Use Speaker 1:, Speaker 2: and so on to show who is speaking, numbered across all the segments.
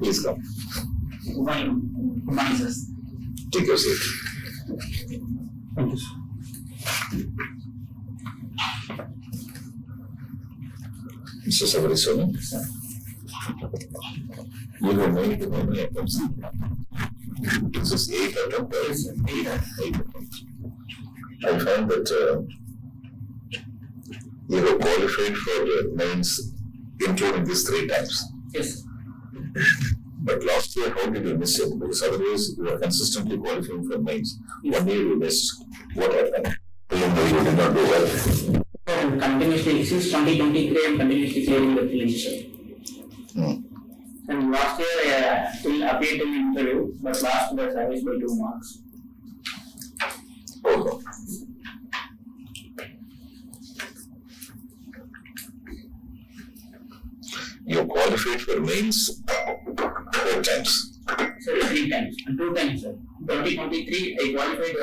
Speaker 1: Please come.
Speaker 2: Good morning. Good morning, sir.
Speaker 1: Take your seat.
Speaker 2: Thank you, sir.
Speaker 1: Mr. SABAREESHWARAN,
Speaker 2: Sir.
Speaker 1: you have made how many attempts? This is 8 attempts.
Speaker 2: Yes, sir. 8 attempts.
Speaker 1: I found that you have qualified for mains including these 3 times.
Speaker 2: Yes.
Speaker 1: But last year, how did you miss it? Because otherwise, you were consistently qualifying for mains.
Speaker 2: Yes.
Speaker 1: 1 year you missed. What happened? Even though you did not do well.
Speaker 2: Continuously, since 2023, I am continuously clearing the prelims, sir. And last year, I still appeared in the interview, but last year I was by 2 marks.
Speaker 1: Oh. You qualified for mains 4 times.
Speaker 2: Sir, 3 times. And 2 times, sir. 2023, I qualified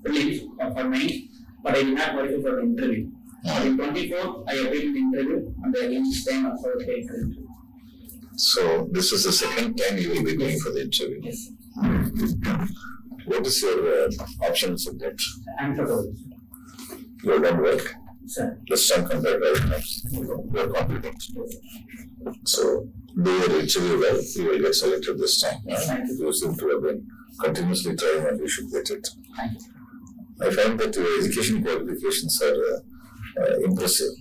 Speaker 2: prelims for mains, but I did not qualify for the interview. But in 24, I appeared in the interview, and again this time I for the interview.
Speaker 1: So this is the second time you will be going for the interview.
Speaker 2: Yes, sir.
Speaker 1: What is your option subject?
Speaker 2: And for those.
Speaker 1: You have done well.
Speaker 2: Sir.
Speaker 1: This time compared to other times. You are confident. So do your interview well. You will get selected this time.
Speaker 2: Yes, thank you.
Speaker 1: You seem to have been continuously trying and you should get it.
Speaker 2: Thank you.
Speaker 1: I find that your education qualifications are impressive.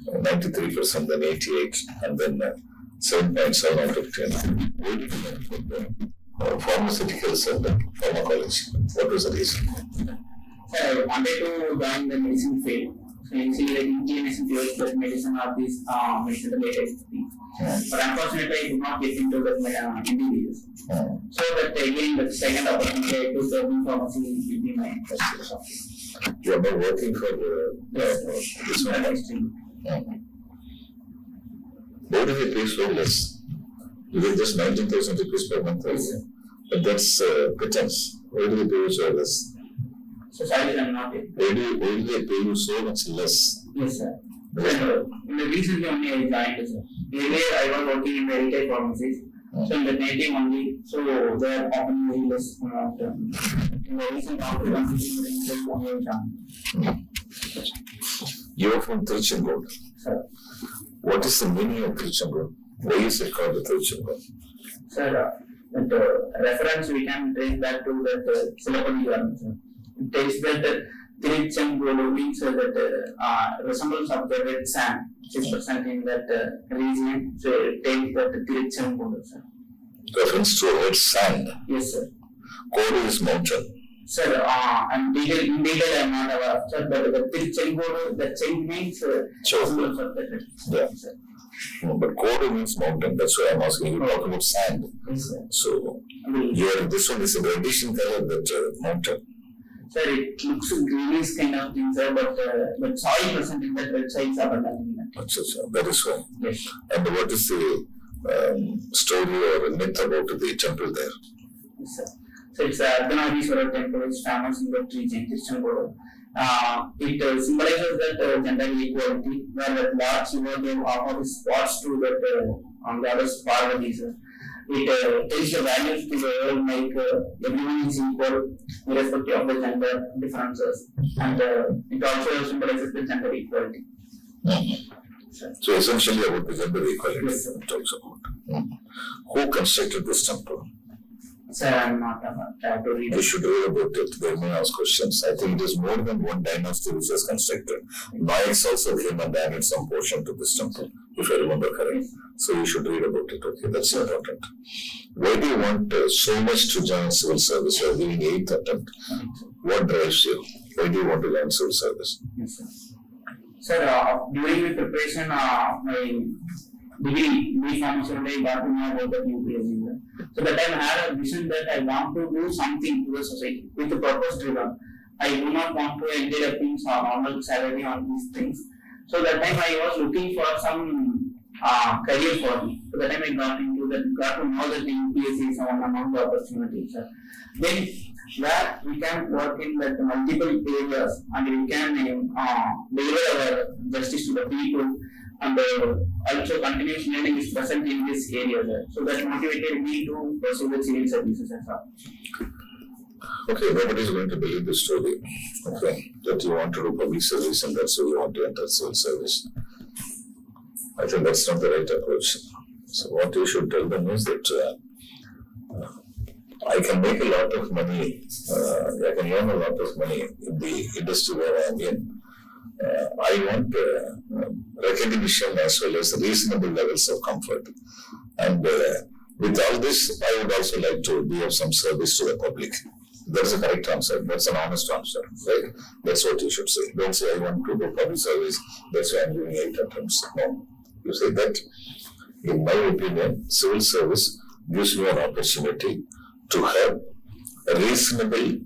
Speaker 1: 93%, then 88, and then 7.7 out of 10. Where did you learn from the pharmaceuticals and pharmacology? What was the reason?
Speaker 2: Sir, I wanted to join the medicine field. So initially, like Indian medicine field, plus medicine are these medicine related things. But unfortunately, I could not get into that MBBS. So that again, the second opportunity I took the pharmacy will be my first option.
Speaker 1: You are not working for this one. Why do they pay so less? You get just 19,000 rupees per month.
Speaker 2: Yes, sir.
Speaker 1: But that's pittance. Why do they pay you so less?
Speaker 2: So sorry, I'm not it.
Speaker 1: Why do they pay you so much less?
Speaker 2: Yes, sir. In the recently only I joined, sir. Earlier I was working in the retail pharmacies. So in the native only, so they are often very less amount. In the recent after 150 only I joined.
Speaker 1: You are from Tiruchendur.
Speaker 2: Sir.
Speaker 1: What is the meaning of Tiruchendur? Why is it called the Tiruchendur?
Speaker 2: Sir, that reference we can trace back to that Silapadi Garden, sir. It tells that Tiruchendur means that resemblance of the red sand which is present in that region. So it tells that Tiruchendur, sir.
Speaker 1: Reference to red sand.
Speaker 2: Yes, sir.
Speaker 1: Kodu is mountain.
Speaker 2: Sir, in detail I am not aware of, sir, but the Tiruchendur, the change means resemblance of the red sand.
Speaker 1: Yeah.
Speaker 2: Sir.
Speaker 1: No, but Kodu means mountain. That's why I'm asking you. Talk about sand.
Speaker 2: Yes, sir.
Speaker 1: So this one is a reddish in color, that mountain.
Speaker 2: Sir, it looks greenish kind of thing, sir, but soil present in that red soil is abundant in that.
Speaker 1: That is why.
Speaker 2: Yes.
Speaker 1: And what is the story or myth about the temple there?
Speaker 2: Yes, sir. So it's a Ardhanarishwara temple, which is famous in that region, Tiruchendur. It symbolizes that gender equality, where that Lord Shiva gave offer his spots to that goddess Parvati, sir. It tells the values to the world, like everyone is equal, irrespective of the gender differences, and it also symbolizes the gender equality.
Speaker 1: So essentially about the gender equality.
Speaker 2: Yes, sir.
Speaker 1: It talks about. Who constructed this temple?
Speaker 2: Sir, I'm not about that to read.
Speaker 1: You should read about it. They may ask questions. I think it is more than one dynasty which was constructed. Nayaks also came and added some portion to this temple, if I remember correctly. So you should read about it. Okay, that's important. Why do you want so much to join civil service? You are giving 8th attempt. What drives you? Why do you want to learn civil service?
Speaker 2: Yes, sir. Sir, during the preparation, my degree, B.Pharmacy, I got to know about the UPSC. So that time I had a vision that I want to do something to the society with the purpose driven. I do not want to end up in some normal salary on these things. So that time I was looking for some career for me. So that time I got to know that the UPSC is one among the opportunities. Then where we can work in that multiple areas and we can deliver our justice to the people and also continuous learning is present in this area, sir. So that motivated me to pursue the civil services as well.
Speaker 1: Okay, nobody is going to believe the story. Okay, that you want to do public service and that's why you want to enter civil service. I think that's not the right approach. So what you should tell them is that I can make a lot of money, I can earn a lot of money in the industry where I am in. I want recognition as well as reasonable levels of comfort. And with all this, I would also like to be of some service to the public. That's the correct answer. That's an honest answer, right? That's what you should say. Don't say I want to do public service. That's why I'm giving 8 attempts. No, you say that. In my opinion, civil service gives me an opportunity to have a reasonable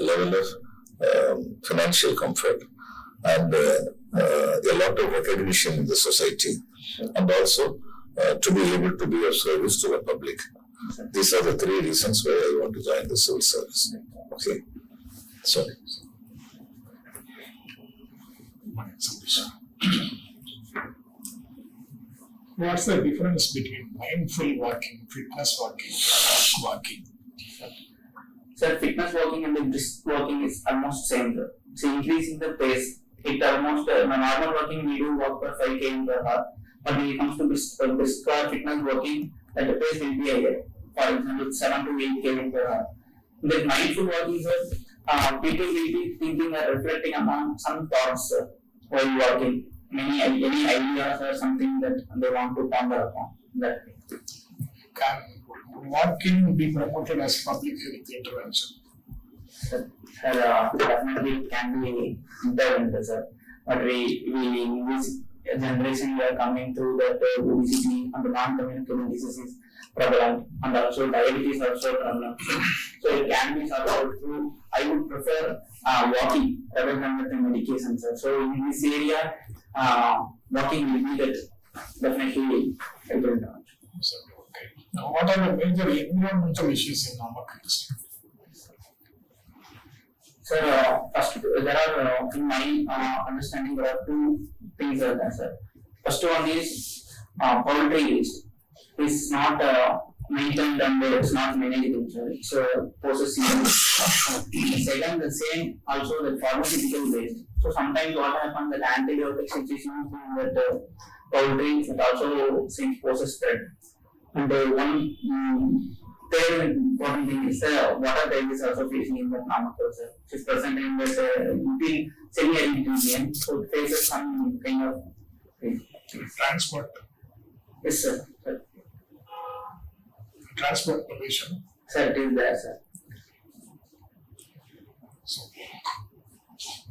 Speaker 1: level of financial comfort and a lot of recognition in the society, and also to be able to be of service to the public. These are the 3 reasons why I want to join the civil service. Okay. Sorry.
Speaker 3: What's the difference between mindful walking, fitness walking, and walking?
Speaker 2: So fitness walking and the brisk walking is almost same. So increasing the pace, it almost normal walking we do walk for 5 km per hour, but when it comes to brisk fitness walking, the pace will be higher. For example, 7 to 8 km per hour. The mindful walking is people will be thinking or reflecting on some thoughts while walking. Any ideas or something that they want to ponder upon. That way.
Speaker 3: Can walking be promoted as public health intervention?
Speaker 2: Sir, definitely it can be intervened, sir. But we in this generation we are coming through that obesity and the non-communicable diseases prevalent, and also diabetes also prevalent. So it can be solved through. I would prefer walking rather than with the medication, sir. So in this area, walking will be that definitely helpful.
Speaker 3: Okay. Now, what are the major environmental issues in Namak district?
Speaker 2: So first, there are in my understanding there are 2 things are there, sir. First one is poultry waste. It's not maintained and it's not managed. It's poses issues. Second, the same also the pharmaceutical waste. So sometimes what happens that antibiotics which is used in that poultry it also seems poses spread. And one third important thing is water table is also facing in that non-culture. It is present in that semi-arid region, so it faces some kind of
Speaker 3: Transport.
Speaker 2: Yes, sir.
Speaker 3: Transport pollution.
Speaker 2: Sir, it is there, sir.
Speaker 3: So,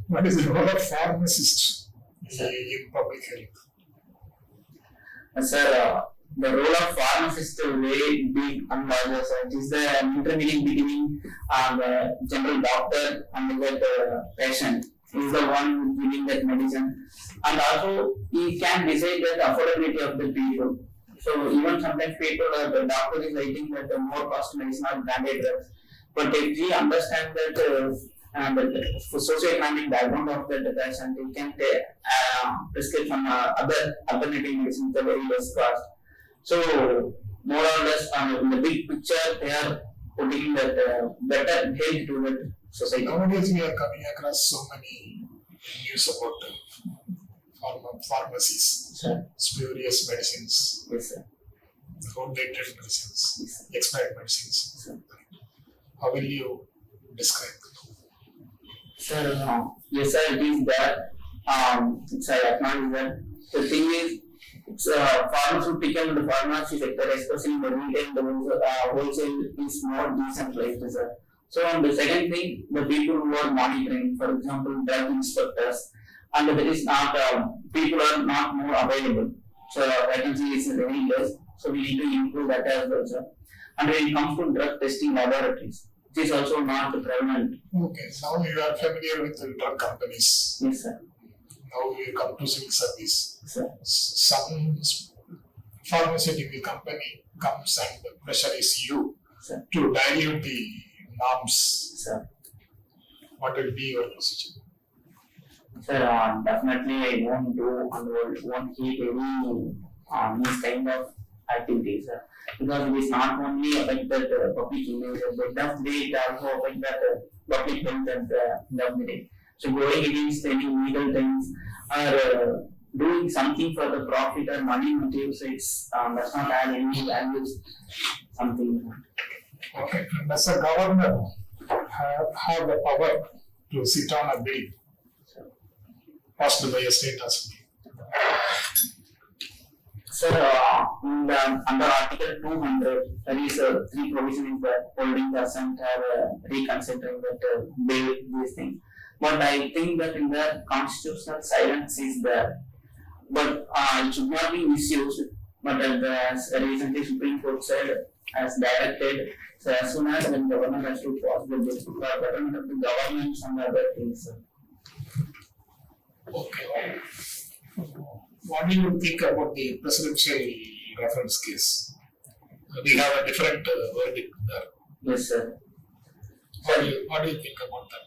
Speaker 3: what is the role of pharmacists in public health?
Speaker 2: Sir, the role of pharmacist is very big and large, sir. It is the intermediate between the general doctor and the patient. He is the one giving that medicine, and also he can decide the affordability of the people. So even sometimes people, the doctor is writing that the more cost medicine or branded drugs. But if we understand that the socio-economic background of the patient, he can take prescribe from other alternative medicines at very less cost. So more or less in the big picture, they are putting that better health to the society.
Speaker 3: Nowadays we are coming across so many news about pharmacies,
Speaker 2: Sir.
Speaker 3: spurious medicines,
Speaker 2: Yes, sir.
Speaker 3: outdated medicines,
Speaker 2: Yes,
Speaker 3: expired medicines.
Speaker 2: sir.
Speaker 3: How will you describe?
Speaker 2: Sir, yes, sir, it is there. It's I acknowledge that. The thing is, it's pharmaceutical and the pharmacy sector, especially the retail, the wholesale is more decentralized, sir. So, and the second thing, the people who are monitoring, for example, drug inspectors, and there is not, people are not more available. So, vacancy is very less. So, we need to improve that as well, sir. And when it comes to drug testing laboratories, it is also not prevalent.
Speaker 3: Okay, now you are familiar with the drug companies.
Speaker 2: Yes, sir.
Speaker 3: Now we come to civil service.
Speaker 2: Sir.
Speaker 3: Some pharmaceutical company comes and pressures you
Speaker 2: Sir.
Speaker 3: to dilute the norms.
Speaker 2: Sir.
Speaker 3: What will be your position?
Speaker 2: Sir, definitely I won't do and won't keep any these kind of activities. Because it is not only affect that public image, at the end of the day, it also affect that public health at the end of the day. So going against any legal things or doing something for the profit or money motives, it's does not add any values. Something.
Speaker 3: Okay, and does the governor have the power to sit on a bill passed by a state assembly?
Speaker 2: Sir, under Article 200, there is 3 provisions that holding the assent or reconsidering that bill, this thing. But I think that in the constitutional silence is there. But it should not be misused. But as recently Supreme Court said, as directed, so as soon as the government has to pass the bill for betterment of the government and other things.
Speaker 3: Okay. What do you think about the presidential reference case? We have a different verdict there.
Speaker 2: Yes, sir.
Speaker 3: What do you think about that?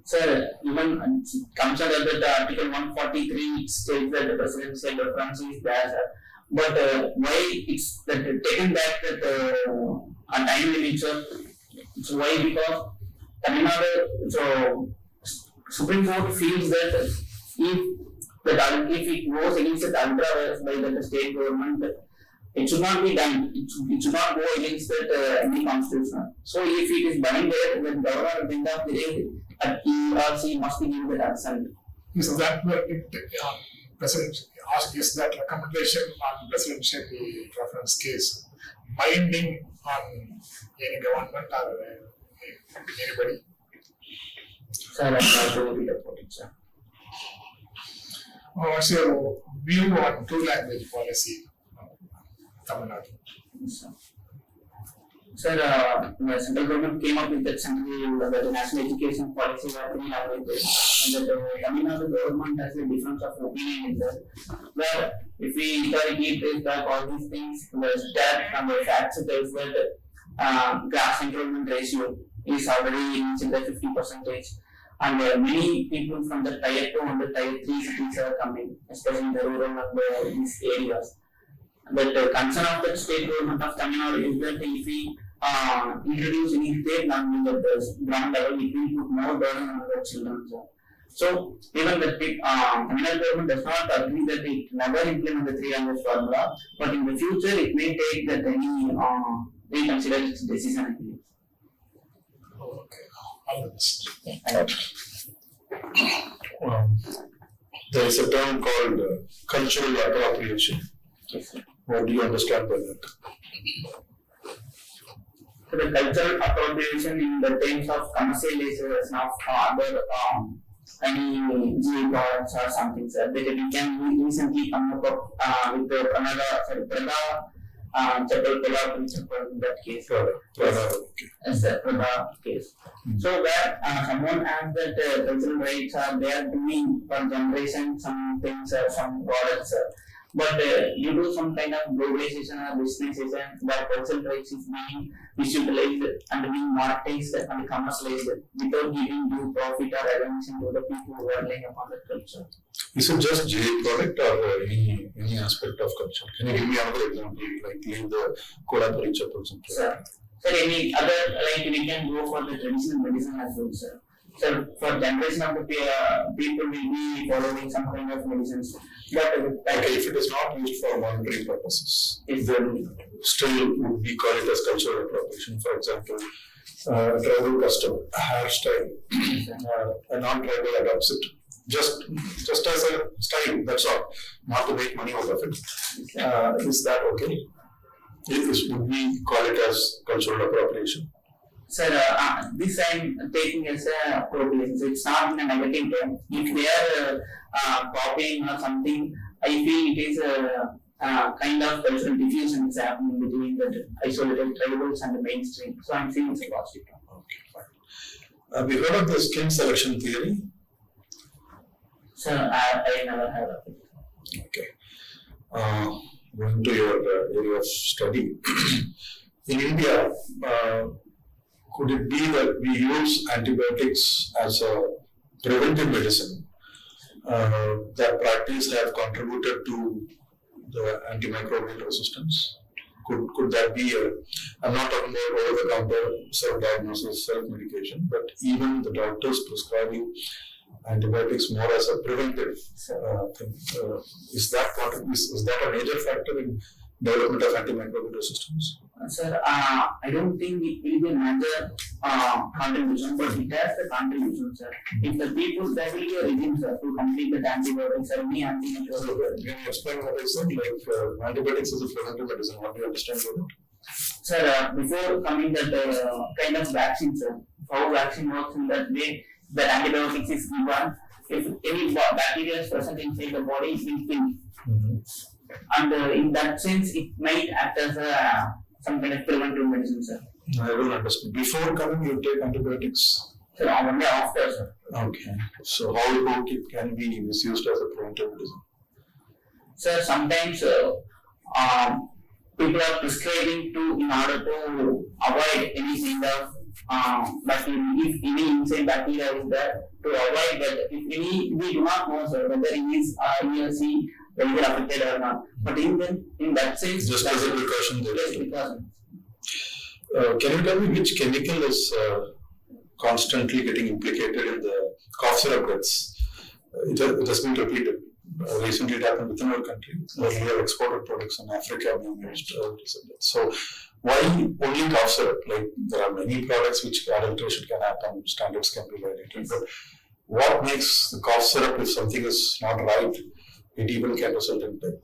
Speaker 2: Sir, even consider that Article 143 states that the presidential reference is there, sir. But why it's that taken back that a time limit, sir? So why? Because Tamil Nadu, so Supreme Court feels that if it goes against the ultra by the state government, it should not be done. It should not go against that any constitution. So if it is binding there, then governor at the end of the day, he or she must be given that assent.
Speaker 3: Is that presidential? Is that recommendation on presidential reference case binding on any government or anybody?
Speaker 2: Sir, I have to repeat about it, sir.
Speaker 3: What's your view on two-language policy, Tamil Nadu?
Speaker 2: Sir, the central government came up with that the national education policy where 3 languages, and the Tamil Nadu government has a difference of opinion in that. Where if we historically trace back all these things, the stats and the facts tells that class enrollment ratio is already reached the 50%. And many people from the tier 2 and the tier 3 cities are coming, especially in the rural and these areas. But the concern of the state government of Tamil Nadu is that if we introduce any third language at the ground level, it will put more burden on the children. So even the Tamil Nadu government does not agree that it never implement the 3 language formula, but in the future it may take that any reconsider its decision, I believe.
Speaker 3: Okay, all the best.
Speaker 1: There is a term called cultural appropriation.
Speaker 2: Yes, sir.
Speaker 1: What do you understand by that?
Speaker 2: So the cultural appropriation in the terms of commercialization of other any GI products or something, sir. That we can recently come up with another Prada principle in that case. Yes, sir, Prada case. So where someone has that cultural rights are they are doing for generation some things or some products, but you do some kind of globalization or businessization where cultural rights is being visualized and being monetized and commercialized without giving due profit or recognition to the people who are laying upon that culture.
Speaker 1: Is it just GI product or any aspect of culture? Can you give me another example, like leave the Kola Paricha person?
Speaker 2: Sir, any other, like we can go for the traditional medicine as well, sir. So for generation of the people will be following some kind of medicines. But
Speaker 1: okay, if it is not used for monetary purposes,
Speaker 2: it's
Speaker 1: then still we call it as cultural appropriation. For example, tribal custom, hairstyle, a non-tribal adopts it. Just as a style, that's all. Not to make money out of it. Is that okay? Would we call it as cultural appropriation?
Speaker 2: Sir, this I'm taking as a appropriation. So it's not in a negative term. If they are copying or something, I feel it is a kind of cultural diffusion is happening between the isolated tribals and the mainstream. So I'm feeling it's a positive term.
Speaker 1: Okay, fine. Have you heard of the skin selection theory?
Speaker 2: Sir, I never heard of it.
Speaker 1: Okay. Going to your area of study. In India, could it be that we use antibiotics as a preventive medicine? That practice have contributed to
Speaker 4: the antimicrobial resistance? Could that be I'm not talking about over-the-counter self-diagnosis, self-medication, but even the doctors prescribing antibiotics more as a preventive thing. Is that a major factor in development of antimicrobial resistance?
Speaker 2: Sir, I don't think it will be a major contribution, but it has the contribution, sir. If the people, there will be a regime, sir, to complete the antibiotics or any antimicrobial.
Speaker 4: Can you explain what I said? Like antibiotics is a preventive medicine. What do you understand about it?
Speaker 2: Sir, before coming that kind of vaccine, sir, how vaccine works in that way, the antibiotics is given. If any bacteria is present inside the body, it will kill. And in that sense, it might act as some kind of preventive medicine, sir.
Speaker 4: I will understand. Before coming, you take antibiotics.
Speaker 2: Sir, only after, sir.
Speaker 4: Okay. So how it can be misused as a preventive medicine?
Speaker 2: Sir, sometimes people are prescribing in order to avoid any kind of bacteria. If any inside bacteria is there, to avoid that. If any, we do not know, sir, whether he is he or she will get affected or not. But in that sense,
Speaker 4: just as a precaution.
Speaker 2: Just precaution.
Speaker 4: Can you tell me which chemical is constantly getting implicated in the cough syrup deaths? It has been repeated. Recently it happened within our country. We have exported products in Africa being used. So why only cough syrup? Like there are many products which adulteration can happen, standards can be violated. But what makes the cough syrup, if something is not right, it even can result in death?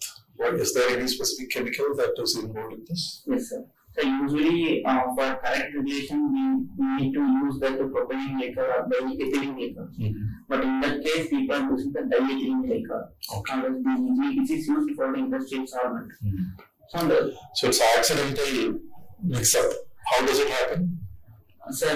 Speaker 4: Is there any specific chemical that is involved in this?
Speaker 2: Yes, sir. So usually for correct regulation, we need to use the propylene glycol or diethylene glycol. But in that case, people are using the diethylene glycol. Okay. Which is used for the industrial solvent.
Speaker 4: So it's accidental mix-up. How does it happen?
Speaker 2: Sir,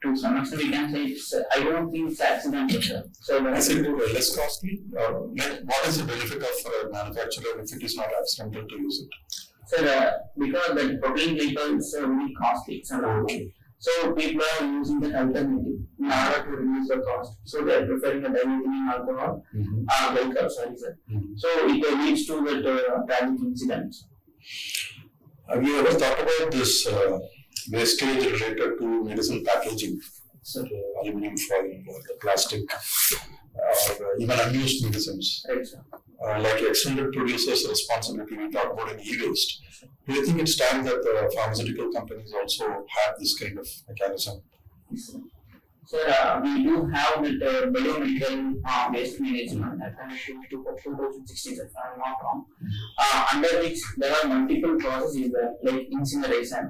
Speaker 2: to some extent we can say it's, I don't think it's accidental, sir. So
Speaker 4: is it less costly? What is the benefit of a manufacturer if it is not accidental to use it?
Speaker 2: Sir, because the propylene glycol is really costly. Okay. So people are using that alternative in order to reduce the cost. So they are preferring a diethylene alcohol, glycol, sorry, sir. So it leads to that tragic incidents.
Speaker 4: Have you ever thought about this wastage related to medicine packaging? So aluminum foil, the plastic, or even unused medicines.
Speaker 2: Right, sir.
Speaker 4: Like extended producers' responsibility, we talk about in e-waste. Do you think it's time that the pharmaceutical companies also have this kind of mechanism?
Speaker 2: Yes, sir. Sir, we do have the biomedical waste management according to 2016, if I am not wrong, under which there are multiple processes like incineration.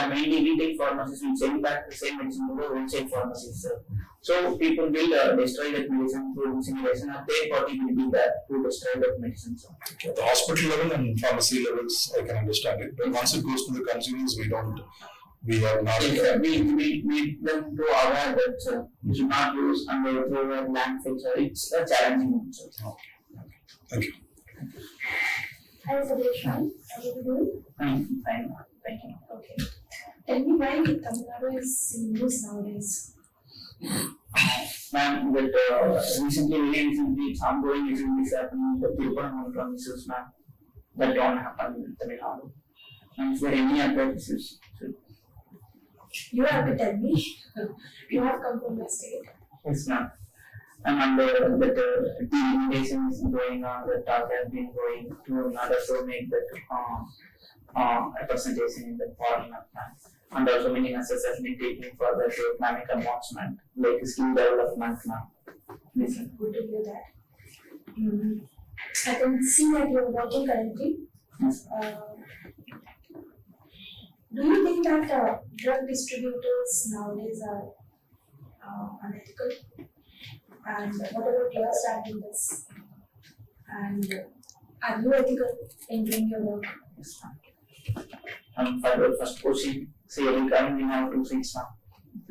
Speaker 2: Mainly retail pharmacies will send back the same medicine to the wholesale pharmacies. Sir. So people will destroy that medicine through incineration, and third party will be there to destroy that medicine. Sir.
Speaker 4: Okay. At the hospital level and pharmacy levels, I can understand it. But once it goes to the consumers, we have not.
Speaker 2: We them to aware that we should not use and they throw a landfill. So it's a challenging one.
Speaker 4: Okay. Thank you.
Speaker 5: Hi, Sabarishwaran. How are you doing?
Speaker 2: Fine. Thank you.
Speaker 5: Okay. Tell me why Tamil Nadu is in news nowadays.
Speaker 2: Ma'am, that recently it's ongoing issues happening. The Tirupati issues, ma'am, that don't happen in Tamil Nadu. And is there any other issues?
Speaker 5: You have to tell me. You have come from my state.
Speaker 2: Yes, ma'am. And that delimitations is going on, the talk has been going to another to make that representation in the parliament. And also many measures has been taken for the economic advancement, like skill development now. Listen.
Speaker 5: Good to hear that. I can see that you are working currently.
Speaker 2: Yes.
Speaker 5: Do you think that drug distributors nowadays are unethical? And what about your stand in this? And are you ethical in doing your work?
Speaker 2: Yes, ma'am. And for the first question, say regarding we have two things now.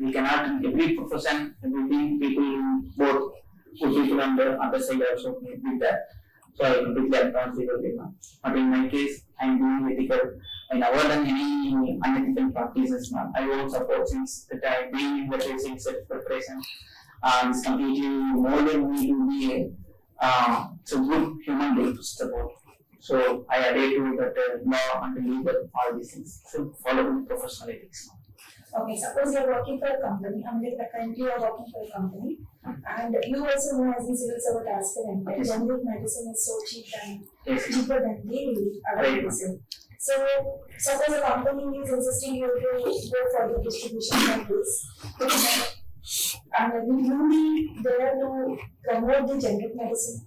Speaker 2: We cannot, every profession, everything, people, both good people and the other side also with that. So I completely advance legal now. But in my case, I am doing ethical. I never done any unethical practices now. I won't support since that I am doing in the tracing self-preparation. It's completely molded me to be a good human being to support. So I adhere to that law and legal, all these things. So follow professional ethics.
Speaker 5: Okay, suppose you're working for a company, I mean, currently you're working for a company, and you also know as a civil servant aspirant that generic medicine is so cheap and
Speaker 2: Yes.
Speaker 5: cheaper than the other
Speaker 2: Right.
Speaker 5: medicine. So, suppose a company is insisting you to go for the distribution centers, and will you be there to promote the generic medicine?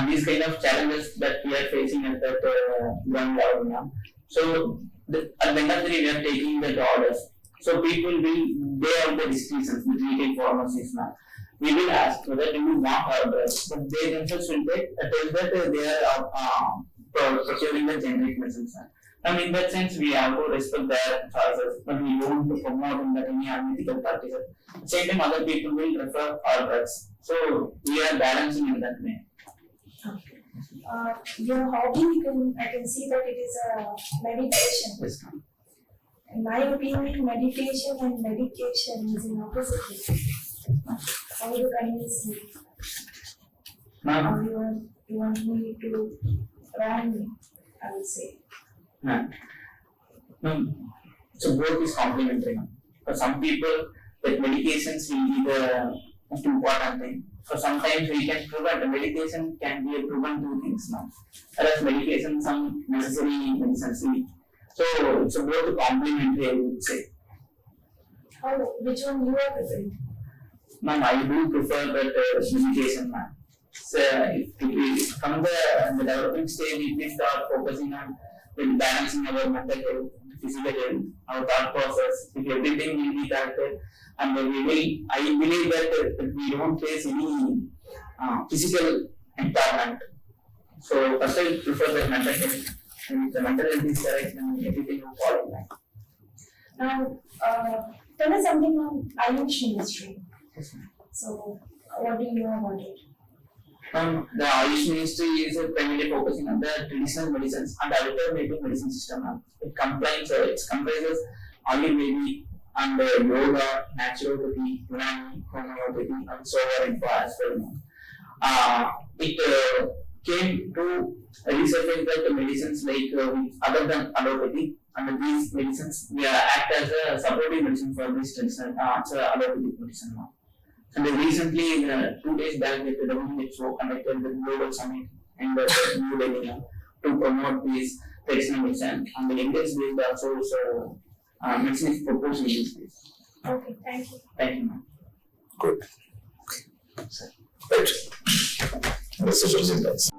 Speaker 2: These kind of challenges that we are facing at that ground level now. So at the end of the day, we are taking the orders. So people will they have the decisions, the retail pharmacies now. We will ask whether do you want our drugs, but they themselves will tell that they are procuring the generic medicines. And in that sense, we have to respect their choices, but we don't promote in that any unethical practices. Same time, other people will refer our drugs. So we are balancing in that way.
Speaker 5: Your hobby, I can see that it is a meditation.
Speaker 2: Yes, ma'am.
Speaker 5: In my opinion, meditation and medication is in opposite ways. How you convince me?
Speaker 2: Ma'am,
Speaker 5: How you want me to run me, I would say.
Speaker 2: ma'am. So both is complementary. Ma'am. For some people, that medications will be the most important thing. So sometimes we can prevent, the medication can be a proven two things now. Whereas medication, some necessary medicines. So it's both complementary, I would say.
Speaker 5: Which one you are preferring?
Speaker 2: Ma'am, I do prefer that medication, ma'am. So if we from the developing stage, if we start focusing on balancing our mental health, physical health, our thought process, if everything will be corrected, and we will, I believe that we don't face any physical impairment. So first I prefer the mental health, and if the mental health is correct, then everything will fall in line.
Speaker 5: Now, tell us something on Irish ministry.
Speaker 2: Yes, ma'am.
Speaker 5: So, what do you know about it?
Speaker 2: The Ayush ministry is primarily focusing on the traditional medicines and alternative medicine system. It comprises Ayurvedic and yoga, naturopathy, Unani, homeopathy, and so on as well. It came to research that the medicines like other than allopathy, and these medicines act as a supportive medicine for this traditional allopathic medicine now. And recently, 2 days back, the WHO conducted the global summit in the New Delhi to promote this traditional medicine, and the evidence-based also is medicine is proposed in these days.
Speaker 5: Okay, thank you.
Speaker 2: Thank you, ma'am.
Speaker 1: Good. Right. That's a brilliant answer.